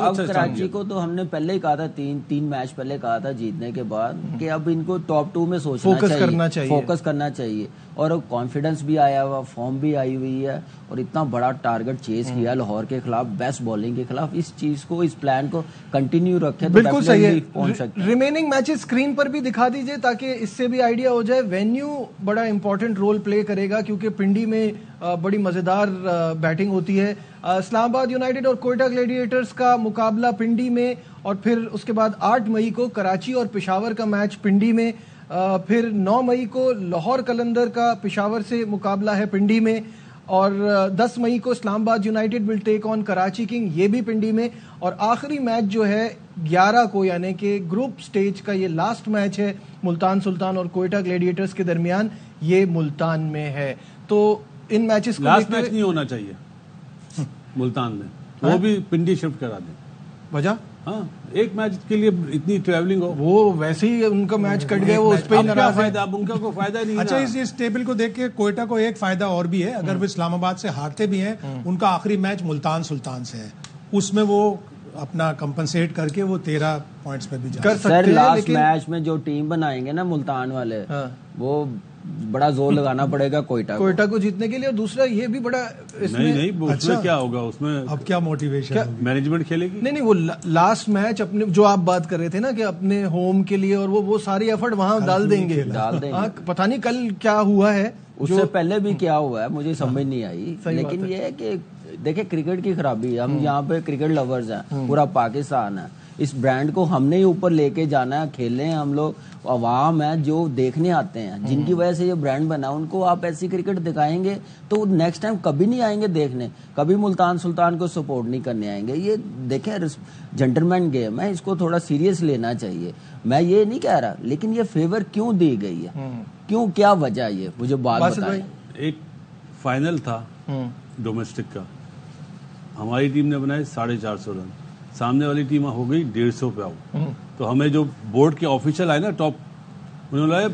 اب کراچی کو تو ہم نے پہلے ہی کہا تھا، 3 میچ پہلے کہا تھا جیتنے کے بعد، کہ اب ان کو ٹاپ 2 میں فوکس کرنا چاہیے، اور کانفیڈنس بھی آیا ہوا، فارم بھی آئی ہوئی ہے، اور اتنا بڑا ٹارگٹ چیز کیا لاہور کے خلاف، بیسٹ بالنگ کے خلاف۔ اس چیز کو، اس پلان کو کنٹینیو رکھے تو بالکل صحیح ہے۔ پہنچ سکتے ہیں۔ ریمیننگ میچز اسکرین پر بھی دکھا دیجئے تاکہ اس سے بھی آئیڈیا ہو جائے۔ وینیو بڑا امپورٹنٹ رول پلے کرے گا، کیونکہ پنڈی میں بڑی مزیدار بیٹنگ ہوتی ہے۔ اسلام آباد یونائٹڈ اور کوئٹہ گلیڈیٹرز کا مقابلہ پنڈی میں، اور پھر اس کے بعد 8 مئی کو کراچی اور پشاور کا میچ پنڈی میں، پھر 9 مئی کو لاہور قلندر کا پشاور سے مقابلہ ہے پنڈی میں، اور 10 مئی کو اسلام آباد یونائٹڈ ول ٹیک آن کراچی کنگ، یہ بھی پنڈی میں، اور آخری میچ جو ہے 11 کو، یعنی کہ گروپ سٹیج کا یہ لاسٹ میچ ہے ملتان سلطان اور کوئٹہ گلیڈیٹرز کے درمیان، یہ ملتان میں ہے۔ تو ان میچز کو لاسٹ میچ نہیں ہونا چاہیے ملتان میں، وہ بھی پنڈی شفٹ کرا دیں۔ وجہ؟ ہاں، ایک میچ کے لیے اتنی ٹریولنگ ہو، وہ ویسے ہی ان کا میچ کٹ گیا، وہ اس پہ ہی ناراض ہے۔ اب ان کا کوئی فائدہ نہیں۔ اچھا، اس ٹیبل کو دیکھ کے کوئٹہ کو ایک فائدہ اور بھی ہے، اگر وہ اسلام آباد سے ہارتے بھی ہیں، ان کا آخری میچ ملتان سلطان سے ہے، اس میں وہ اپنا کمپنسیٹ کر کے وہ 13 پوائنٹس پہ بھی جا سکتے ہیں۔ لاسٹ میچ میں جو ٹیم بنائیں گے نا ملتان والے، وہ بڑا زور لگانا پڑے گا کوئٹہ کو جیتنے کے لیے، اور دوسرا یہ بھی بڑا اس میں اس میں کیا ہوگا، اس میں اب کیا موٹیویشن، مینجمنٹ کھیلے گی؟ نہیں، وہ لاسٹ میچ اپنے جو آپ بات کر رہے تھے نا کہ اپنے ہوم کے لیے، اور وہ ساری ایفرٹ وہاں ڈال دیں گے۔ پتہ نہیں کل کیا ہوا ہے اس سے پہلے بھی کیا ہوا ہے مجھے سمجھ نہیں آئی. لیکن یہ ہے کہ دیکھیں کرکٹ کی خرابی ہے, ہم یہاں پہ کرکٹ لورز ہیں, پورا پاکستان ہے, اس برانڈ کو ہم نے ہی اوپر لے کے جانا ہے. کھیلے ہیں ہم لوگ, عوام ہے جو دیکھنے آتے ہیں, جن کی وجہ سے یہ برانڈ بنا, ان کو آپ ایسی کرکٹ دکھائیں گے تو نیکسٹ ٹائم کبھی نہیں آئیں گے دیکھنے, کبھی ملتان سلطان کو سپورٹ نہیں کرنے آئیں گے. یہ دیکھیں جنٹلمین گیم ہے, اس کو تھوڑا سیریس لینا چاہیے. میں یہ نہیں کہہ رہا, لیکن یہ فیور کیوں دی گئی ہے, کیوں, کیا وجہ ہے, یہ مجھے بات بتائیں. ایک فائنل تھا ڈومیسٹک کا, ہماری ٹیم نے بنائے 450 رن, سامنے والی ٹیم ہو گئی 150 پہ آؤٹ. تو ہمیں جو بورڈ کے آفیشل آئے نا ٹاپ, انہوں نے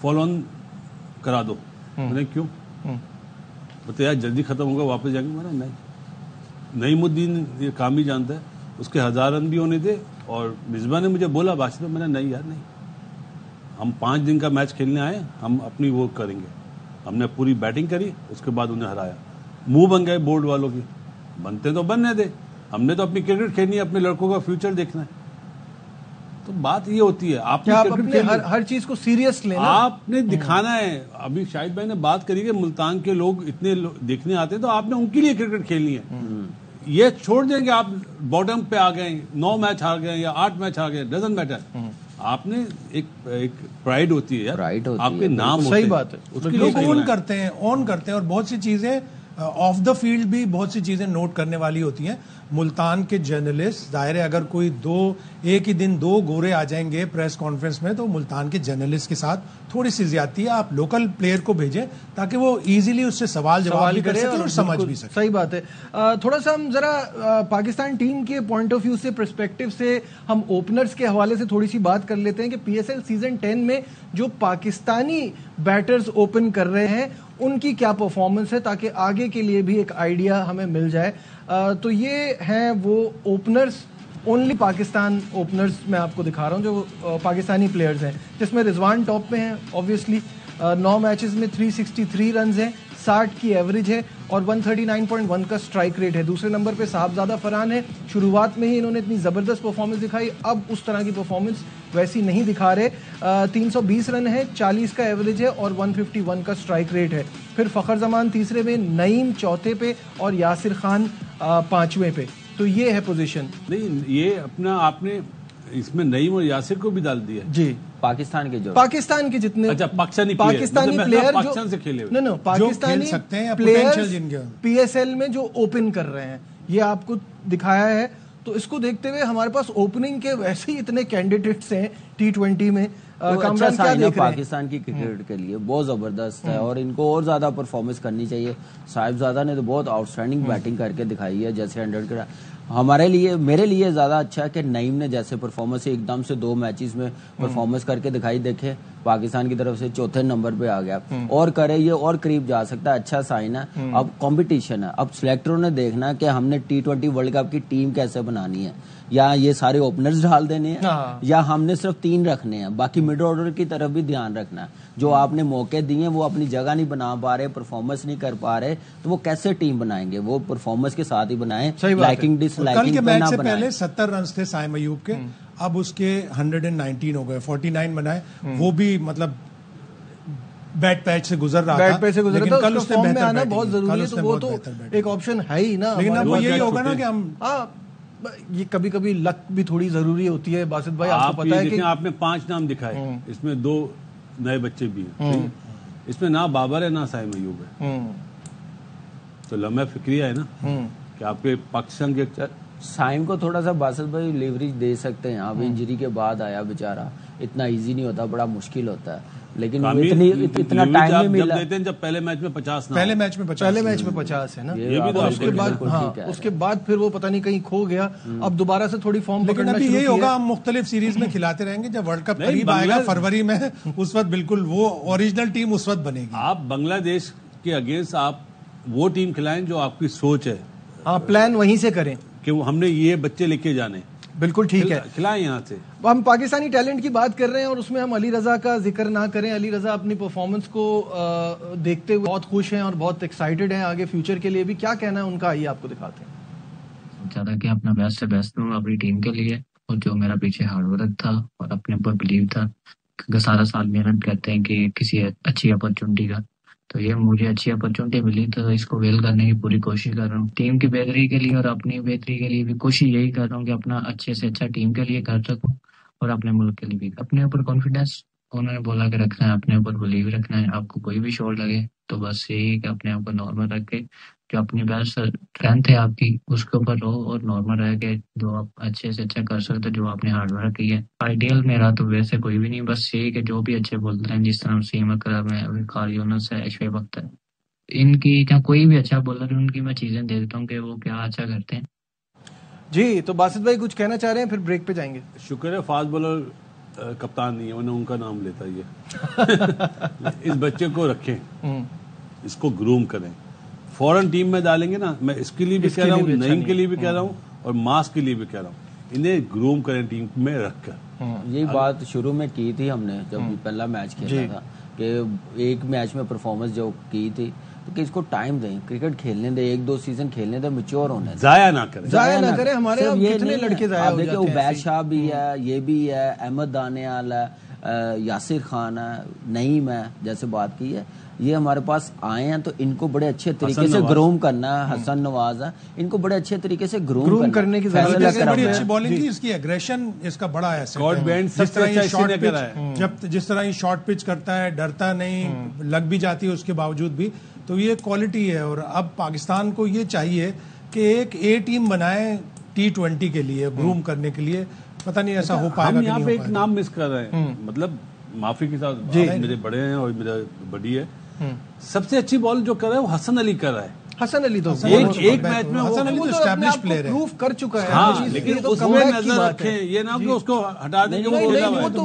فالو آن کرا دو. میں نے کیوں بتایا جلدی ختم ہوگا واپس جائیں گے. میں نے نعیم الدین یہ کام ہی جانتا ہے, اس کے 1000 رن بھی ہونے تھے. اور مصباح نے مجھے بولا بادشاہ, میں نے نہیں یار نہیں, ہم 5 دن کا میچ کھیلنے آئے, ہم اپنی وہ کریں گے. ہم نے پوری بیٹنگ کری, اس کے بعد انہیں ہرایا. منہ بن گئے بورڈ والوں کی, بنتے تو بننے دے, ہم نے تو اپنی کرکٹ کھیلنی ہے, اپنے لڑکوں کا فیوچر دیکھنا ہے. تو بات یہ ہوتی ہے, آپ نے ہر چیز کو سیریس لینا, آپ نے دکھانا ہے. ابھی شاہد بھائی نے بات کری کہ ملتان کے لوگ اتنے دیکھنے آتے ہیں, تو آپ نے ان کے لیے کرکٹ کھیلنی ہے. یہ چھوڑ دیں کہ آپ باٹم پہ آ گئے, 9 میچ ہار گئے یا 8 میچ ہار گئے, ڈزنٹ میٹر. آپ نے ایک پرائڈ ہوتی ہے, آپ کے نام ہوتے ہیں, صحیح بات ہے, لوگ اون کرتے ہیں اور بہت سی چیزیں آف دا فیلڈ بھی بہت سی چیزیں نوٹ کرنے والی ہوتی ہیں. ملتان کے جرنلسٹ, ظاہر ہے اگر کوئی ایک ہی دن 2 گورے آ جائیں گے پریس کانفرنس میں, تو ملتان کے جرنلسٹ کے ساتھ تھوڑی سی زیادتی ہے. آپ لوکل پلیئر کو بھیجیں تاکہ وہ ایزیلی اس سے سوال جواب بھی کر سکیں اور سمجھ بھی سکیں. صحیح بات ہے. تھوڑا سا ہم ذرا پاکستان ٹیم کے پوائنٹ آف ویو سے, پرسپیکٹو سے, ہم اوپنرز کے حوالے سے تھوڑی سی بات کر لیتے ہیں کہ پی ایس ایل سیزن 10 میں جو پاکستانی بیٹرز اوپن کر رہے ہیں ان کی کیا پرفارمنس ہے, تاکہ آگے کے لیے بھی ایک آئیڈیا ہمیں مل جائے. تو یہ ہیں وہ اوپنرز, اونلی پاکستان اوپنرز میں آپ کو دکھا رہا ہوں جو پاکستانی پلیئرز ہیں, جس میں رضوان ٹاپ پہ ہیں اوبویسلی, 9 میچز میں 363 رنز ہیں, 60 کی ایوریج ہے اور 139.1 کا سٹرائک ریٹ ہے. دوسرے نمبر پہ صاحبزادہ فرحان ہے. شروعات میں ہی انہوں نے اتنی زبردست پرفارمنس دکھائی, اب اس طرح کی پرفارمنس ویسی نہیں دکھا رہے. 320 رن ہے, 40 کا ایوریج ہے اور 151 کا سٹرائک ریٹ ہے. پھر فخر زمان تیسرے میں, نعیم چوتھے پہ اور یاسر خان 5ویں پہ. تو یہ ہے پوزیشن. نہیں, یہ اپنا آپ نے اس میں نعیم اور یاسر کو بھی ڈال دیا جی. پاکستان کے جتنے پاکستانی پلیئر پاکستان سے کھیلے پاکستانی پلیئر پی ایس ایل میں جو اوپن کر رہے ہیں, یہ آپ کو دکھایا ہے. تو اس کو دیکھتے ہوئے ہمارے پاس اوپننگ کے ویسے ہی اتنے کینڈیڈیٹس ہیں T20 میں. پاکستان کی کرکٹ کے لیے بہت زبردست ہے, اور ان کو اور زیادہ پرفارمنس کرنی چاہیے. صاحبزادہ نے تو بہت آؤٹ اسٹینڈنگ بیٹنگ کر کے دکھائی ہے, جیسے 100 کا. ہمارے لیے, میرے لیے زیادہ اچھا ہے کہ نعیم نے جیسے پرفارمنس ایک دم سے 2 میچز میں پرفارمنس کر کے دکھائی. دیکھے پاکستان کی طرف سے 4تھے نمبر پہ آ گیا, اور کرے یہ اور قریب جا سکتا ہے. اچھا سائن ہے. اب کمپٹیشن ہے, اب سلیکٹروں نے دیکھنا کہ ہم نے T20 ورلڈ کپ کی ٹیم کیسے بنانی ہے, یا یہ سارے اوپنرز ڈال دینے ہیں, یا ہم نے صرف 3 رکھنے ہیں. باقی مڈ آرڈر کی طرف بھی دھیان رکھنا ہے. جو آپ نے موقع دیے وہ اپنی جگہ نہیں بنا پا رہے, پرفارمنس نہیں کر پا رہے, تو وہ کیسے ٹیم بنائیں گے؟ وہ پرفارمنس کے ساتھ ہی بنائیں, لائکنگ ڈس لائکنگ پہ نہ بنائیں. پہلے 70 رنز تھے سائم ایوب کے, اب اس کے 119 ہو گئے, 49 بنائے. وہ بھی مطلب بیٹ پیچ سے گزر رہا تھا, لیکن کل اس نے بہتر آنا بہت ضروری ہے. تو وہ تو ایک آپشن ہے ہی نا, لیکن اب وہ یہی ہوگا نا کہ ہم یہ کبھی کبھی لک بھی تھوڑی ضروری ہوتی ہے. باسط بھائی آپ کو پتا ہے کہ آپ نے 5 نام دکھائے, اس میں 2 نئے بچے بھی ہیں, اس میں نہ بابر ہے نہ سائم ایوب ہے. تو لمحہ فکریہ ہے نا کہ آپ کے پاکستان کے سائم کو تھوڑا سا باسط بھائی لیوریج دے سکتے ہیں. اب انجری کے بعد آیا بیچارہ, اتنا ایزی نہیں ہوتا, بڑا مشکل ہوتا ہے. لیکن اتنا ٹائم نہیں ملا. جب پہلے میچ میں 50 پہلے میچ میں 50 ہے نا, اس کے بعد پھر وہ پتہ نہیں کہیں کھو گیا. اب دوبارہ سے تھوڑی فارم پکڑنا شروع کیا. یہی ہوگا, ہم مختلف سیریز میں کھلاتے رہیں گے. جب ورلڈ کپ قریب آئے گا فروری میں, اس وقت بالکل وہ اوریجنل ٹیم اس وقت بنے گی. آپ بنگلہ دیش کے اگینسٹ آپ وہ ٹیم کھلائیں جو آپ کی سوچ ہے. ہاں, پلان وہیں سے کریں کہ ہم نے یہ بچے لے کے جانے. بالکل ٹھیک ہے, کھلائیں یہاں سے. ہم پاکستانی ٹیلنٹ کی بات کر رہے ہیں اور اس میں ہم علی رضا کا ذکر نہ کریں. علی رضا اپنی پرفارمنس کو دیکھتے ہوئے بہت خوش ہیں اور بہت ایکسائٹڈ ہیں آگے فیوچر کے لیے بھی. کیا کہنا ہے ان کا, آئیے آپ کو دکھاتے ہیں. سوچا تھا کہ اپنا بیسٹ سے بیسٹ دوں اپنی ٹیم کے لیے, اور جو میرا پیچھے ہارڈ ورک تھا اور اپنے اوپر بلیو تھا, کیونکہ سارا سال محنت کرتے ہیں کہ کسی اچھی اپرچونٹی کا, تو یہ مجھے اچھی اپرچونٹی ملی تو اس کو ویل کرنے کی پوری کوشش کر رہا ہوں. ٹیم کی بہتری کے لیے اور اپنی بہتری کے لیے بھی کوشش یہی کر رہا ہوں کہ اپنا اچھے سے اچھا ٹیم کے لیے کر سکوں اور اپنے ملک کے لیے بھی. اپنے اوپر کانفیڈینس انہوں نے بولا کہ رکھنا ہے, اپنے اوپر بلیو رکھنا ہے. آپ کو کوئی بھی شوٹ لگے تو بس یہی کہ اپنے اوپر نارمل رکھ کے جو اپنی بیسٹ اسٹرینتھ ہے آپ کی اس کے اوپر رہو اور نارمل رہ کے جو آپ اچھے سے اچھا کر سکتے جو آپ نے ہارڈ ورک کی ہے. آئیڈیل میرا تو ویسے کوئی بھی نہیں, بس یہی کہ جو بھی اچھے بولتے ہیں جس طرح سیم اکرم ہے, قاری یونس ہے, شعیب اختر, ان کی یا کوئی بھی اچھا بولر ہے ان کی میں چیزیں دیتا ہوں کہ وہ کیا اچھا کرتے ہیں. جی تو باسط بھائی کچھ کہنا چاہ رہے ہیں, پھر بریک پہ جائیں گے. شکر ہے فاسٹ بالر کپتان نہیں ہے, ورنہ ان کا نام لیتا ہی ہے. اس بچے کو رکھیں, اس کو گروم کریں, فوراً ٹیم میں ڈالیں گے نا. میں اس کے لیے بھی کہہ رہا ہوں, نعیم کے لیے بھی کہہ رہا ہوں اور ماس کے لیے بھی کہہ رہا ہوں, انہیں گروم کریں ٹیم میں رکھ کر. یہی بات شروع میں کی تھی ہم نے جب پہلا میچ کھیلا تھا کہ ایک میچ میں پرفارمنس جو کی تھی تو کہ اس کو ٹائم دیں, کرکٹ کھیلنے دیں, 1-2 سیزن کھیلنے دیں, میچور ہونے دیں, ضائع نہ کریں. ہمارے کتنے لڑکے ضائع ہو جاتے ہیں. عبید شاہ بھی ہے, یہ بھی ہے, احمد دانیال ہے, یاسر خان ہے, نعیم ہے, جیسے بات کی ہے, یہ ہمارے پاس آئے ہیں تو ان کو بڑے اچھے طریقے سے گروم کرنا ہے. حسن نواز ہے, ان کو بڑے اچھے طریقے سے گروم کرنے کی ضرورت ہے. بڑی اچھی بالنگ تھی, اس کی ایگریشن اس کا بڑا ایسٹ ہے. جس طرح یہ شارٹ پچ کرتا ہے, ڈرتا نہیں, لگ بھی جاتی ہے اس کے باوجود بھی, تو یہ کوالٹی ہے. اور اب پاکستان کو یہ چاہیے کہ ایک اے ٹیم بنائے T20 کے لیے, گروم کرنے کے لیے. پتہ نہیں ایسا ہو پائے گا. ہم یہاں پہ ایک نام مس کر رہے ہیں, مطلب معافی کے ساتھ, میرے بڑے ہیں اور میرا بڑی ہے, سب سے اچھی بال جو کر رہا ہے وہ حسن علی کر رہا ہے. حسن علی تو ایک میچ میں حسن علی تو اسٹیبلش پلیئر ہے, پروف کر چکا ہے. ہاں, لیکن اس میں نظر رکھیں, یہ نہ کہ اس کو ہٹا دیں. وہ تو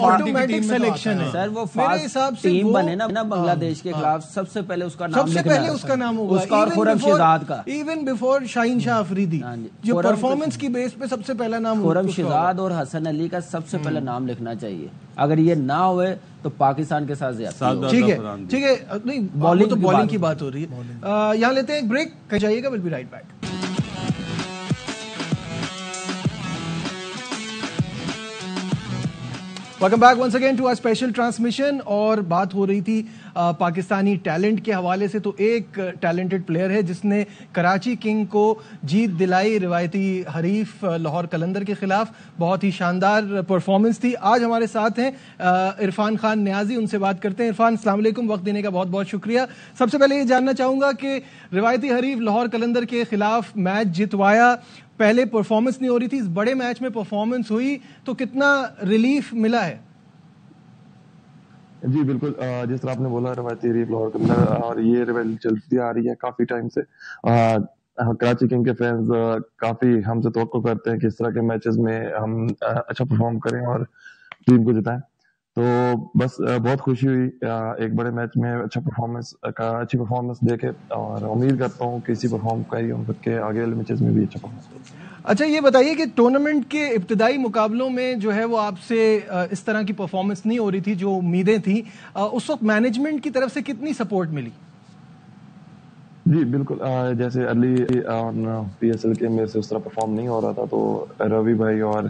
آٹومیٹک سلیکشن ہے سر. وہ فاسٹ ٹیم بنے نا بنگلہ دیش کے خلاف, سب سے پہلے اس کا نام سب سے پہلے اس کا نام ہوگا, اس کا اور خرم شہزاد کا, ایون بیفور شاہین شاہ افریدی, جو پرفارمنس کی بیس پہ سب سے پہلا نام خرم شہزاد اور حسن علی کا سب سے پہلے نام لکھنا چاہیے. اگر یہ نہ ہوئے تو پاکستان کے ساتھ زیادہ. ٹھیک ہے, نہیں وہ تو بالنگ کی بات ہو رہی ہے. یہاں لیتے ہیں ایک بریک, کہیں جائیے گا, will be right back. Welcome back once again to our special transmission. اور بات ہو رہی تھی پاکستانی ٹیلنٹ کے حوالے سے, تو ایک ٹیلنٹڈ پلیئر ہے جس نے کراچی کنگ کو جیت دلائی روایتی حریف لاہور قلندر کے خلاف. بہت ہی شاندار پرفارمنس تھی. آج ہمارے ساتھ ہیں عرفان خان نیازی, ان سے بات کرتے ہیں. عرفان السلام علیکم, وقت دینے کا بہت بہت شکریہ. سب سے پہلے یہ جاننا چاہوں گا کہ روایتی حریف لاہور قلندر کے خلاف میچ جتوایا, پہلے پرفارمنس نہیں ہو رہی تھی, اس بڑے میچ میں پرفارمنس ہوئی, تو کتنا ریلیف ملا ہے؟ جی بالکل, جس طرح آپ نے بولا روایتی حریف لاہور قلندر, اور یہ روایت چلتی آ رہی ہے کافی ٹائم سے. کراچی کنگ کے فینز کافی ہم سے توقع کرتے ہیں کہ اس طرح کے میچز میں ہم اچھا پرفارم کریں اور ٹیم کو جتائیں. تو بس بہت خوشی ہوئی ایک بڑے میچ میں اچھی پرفارمنس دے کے, اور امید کرتا ہوں کہ اسی پرفارم کا ہی کہ آگے والے میچز میں بھی اچھا پرفارم. اچھا یہ بتائیے کہ ٹورنامنٹ کے ابتدائی مقابلوں میں جو ہے وہ آپ سے اس طرح کی پرفارمنس نہیں ہو رہی تھی جو امیدیں تھیں, اس وقت مینجمنٹ کی طرف سے کتنی سپورٹ ملی؟ جی بالکل, جیسے ارلی PSL کے میرے سے اس طرح پرفارم نہیں ہو رہا تھا, تو روی بھائی اور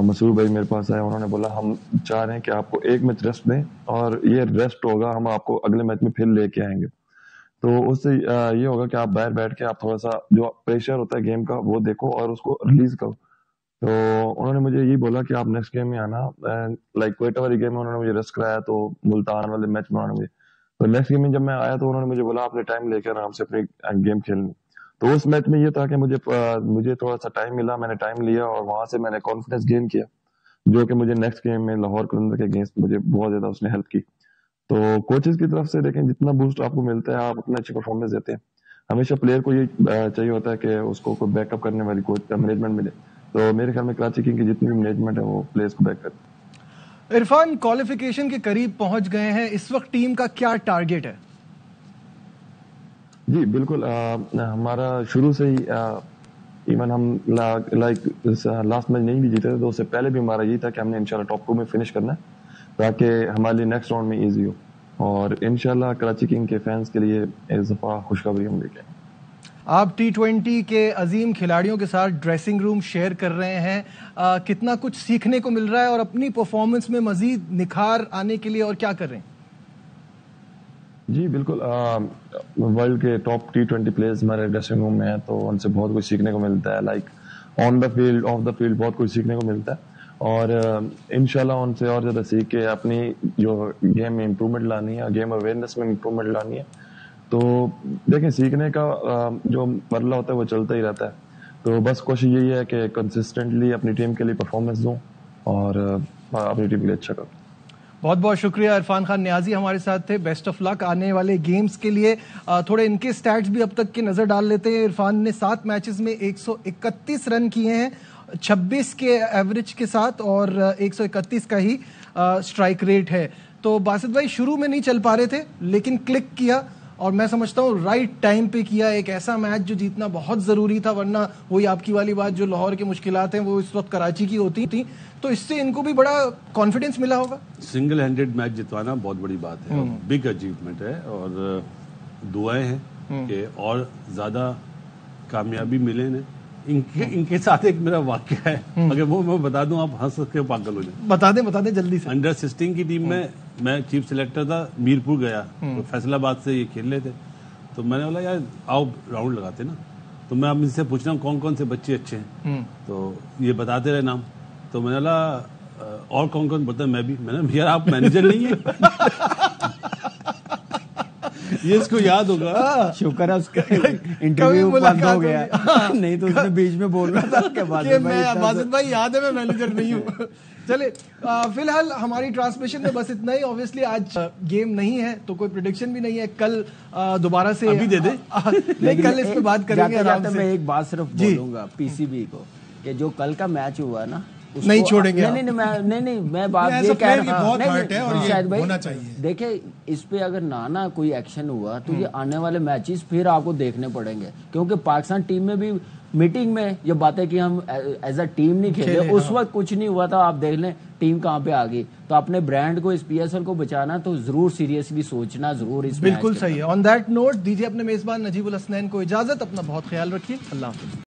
مسرور بھائی میرے پاس آئے, انہوں نے بولا ہم چاہ رہے ہیں کہ آپ کو ایک میچ ریسٹ دیں, اور یہ ریسٹ ہوگا, ہم آپ کو اگلے میچ میں پھر لے کے آئیں گے. تو اس سے یہ ہوگا کہ آپ باہر بیٹھ کے آپ تھوڑا سا جو پریشر ہوتا ہے گیم کا وہ دیکھو اور اس کو ریلیز کرو. تو انہوں نے مجھے یہی بولا کہ آپ نیکسٹ گیم میں آنا, لائک کوئٹہ والی گیم میں انہوں نے مجھے ریسٹ کرایا, تو ملتان والے میچ میں انہوں نے مجھے, تو نیکسٹ گیم میں جب میں آیا تو انہوں نے مجھے بولا آپ نے ٹائم لے کر آرام سے اپنی گیم کھیلنی. تو اس میچ میں یہ تھا کہ مجھے تھوڑا سا ٹائم ملا, میں نے ٹائم لیا اور وہاں سے میں نے کانفیڈنس گین کیا, جو کہ مجھے نیکسٹ گیم میں لاہور قلندر کے اگینسٹ مجھے بہت زیادہ اس نے ہیلپ کی. تو کوچز کی طرف سے دیکھیں جتنا بوسٹ آپ کو ملتا ہے آپ اتنا اچھی پرفارمنس دیتے ہیں. ہمیشہ پلیئر کو یہ چاہیے ہوتا ہے کہ اس کو کوئی بیک اپ کرنے والی کوچ مینجمنٹ ملے, تو میرے خیال میں کراچی کنگ کی جتنی بھی مینجمنٹ ہے وہ پلیئرس کو بیک کرتی ہے. عرفان, کوالیفیکیشن کے قریب پہنچ گئے ہیں, اس وقت ٹیم کا کیا ٹارگیٹ ہے؟ جی بالکل, ہمارا شروع سے ہی ایون ہم لائک لاسٹ میچ نہیں بھی جیتے تھے, تو اس سے پہلے بھی ہمارا یہی تھا کہ ہم نے انشاءاللہ ٹاپ 2 میں فنش کرنا ہے تاکہ ہمارے لیے نیکسٹ راؤنڈ میں ایزی ہو. اور انشاءاللہ کراچی کنگ کے فینس کے لیے اس دفعہ خوشخبری ہم لے کے آئیں. آپ T20 کے عظیم کھلاڑیوں کے ساتھ ڈریسنگ روم شیئر کر رہے ہیں, کتنا کچھ سیکھنے کو مل رہا ہے اور اپنی پرفارمنس میں مزید نکھار آنے کے لیے اور کیا کر رہے ہیں؟ جی بالکل. ورلڈ کے ٹاپ T20 پلیئرز ہمارے ڈریسنگ روم میں ہیں تو ان سے بہت کچھ سیکھنے کو ملتا ہے. Like on the field of the field بہت کچھ سیکھنے کو ملتا ہے اور انشاءاللہ ان سے اور زیادہ سیکھ کے اپنی جو گیم میں امپرومنٹ لانی ہے, گیم اویئرنیس میں امپرومنٹ لانی ہے. تو دیکھیں سیکھنے کا جو مرحلہ ہوتا ہے وہ چلتا ہی رہتا ہے. تو بس کوشش یہی ہے کہ کنسسٹنٹلی اپنی ٹیم کے لیے پرفارمنس دوں اور اپنی ٹیم کے لیے اچھا کروں. بہت بہت شکریہ. عرفان خان نیازی ہمارے ساتھ تھے. بیسٹ آف لک آنے والے گیمز کے لیے. تھوڑے ان کے سٹیٹس بھی اب تک کی نظر ڈال لیتے ہیں. عرفان نے 7 میچز میں 131 رن کیے ہیں 26 کے ایوریج کے ساتھ اور 131 کا ہی سٹرائک ریٹ ہے. تو باسط بھائی شروع میں نہیں چل پا رہے تھے لیکن کلک کیا اور میں سمجھتا ہوں رائٹ ٹائم پہ کیا. ایک ایسا میچ جو جیتنا بہت ضروری تھا ورنہ وہی آپ کی والی بات جو لاہور کی مشکلات ہیں وہ اس وقت کراچی کی ہوتی تھیں. تو اس سے ان کو بھی بڑا کانفیڈنس ملا ہوگا. سنگل ہینڈڈ میچ جتوانا بہت بڑی بات ہے, بگ اچیومنٹ ہے اور دعائیں ہیں کہ اور زیادہ کامیابی ملے انہیں. ان کے ساتھ ایک میرا واقعہ ہے, اگر وہ میں بتا دوں آپ ہنس کے پاگل ہو جائیں. بتا دیں جلدی سے. انڈر 16 کی ٹیم میں چیف سلیکٹر تھا, میرپور گیا, فیصل آباد سے یہ کھیل رہے تھے. تو میں نے بولا یار آؤ راؤنڈ لگاتے نا. تو میں اب ان سے پوچھ رہا ہوں کون کون سے بچے اچھے ہیں, تو یہ بتاتے رہے نام. تو میں نے بولا اور کون کون بتا, میں بھی. میں نے یار آپ مینیجر نہیں ہیں. یہ اس کو یاد ہوگا. شکر ہے اس کا انٹرویو بند ہو گیا, نہیں تو اس نے بیچ میں بول رہا تھا کہ باسط بھائی یاد ہے میں مینیجر نہیں ہوں. چلے فی الحال ہماری ٹرانسمیشن میں بس اتنا ہی. اوبیسلی آج گیم نہیں ہے تو کوئی پریڈکشن بھی نہیں ہے. کل دوبارہ سے ابھی دے دیں, نہیں کل اس پہ بات کریں گے آرام سے. میں ایک بات صرف بولوں گا پی سی بی کو کہ جو کل کا میچ ہوا نا نہیں چھوڑیں گے. نہیں میں بات یہ کہہ رہا ہوں شاید بھائی دیکھیں اس پہ اگر نہ کوئی ایکشن ہوا تو یہ آنے والے میچز پھر آپ کو دیکھنے پڑیں گے, کیونکہ پاکستان ٹیم میں بھی میٹنگ میں یہ باتیں کہ ہم ایز اے ٹیم نہیں کھیلے, اس وقت کچھ نہیں ہوا تھا. آپ دیکھ لیں ٹیم کہاں پہ آ گئی. تو اپنے برانڈ کو اس پی ایس ایل کو بچانا تو ضرور سیریسلی سوچنا ضرور. اس بالکل صحیح ہے. آن دیٹ نوٹ دیجیے اپنے میزبان نجیب الحسنین کو اجازت. اپنا بہت خیال رکھیے. اللہ حافظ.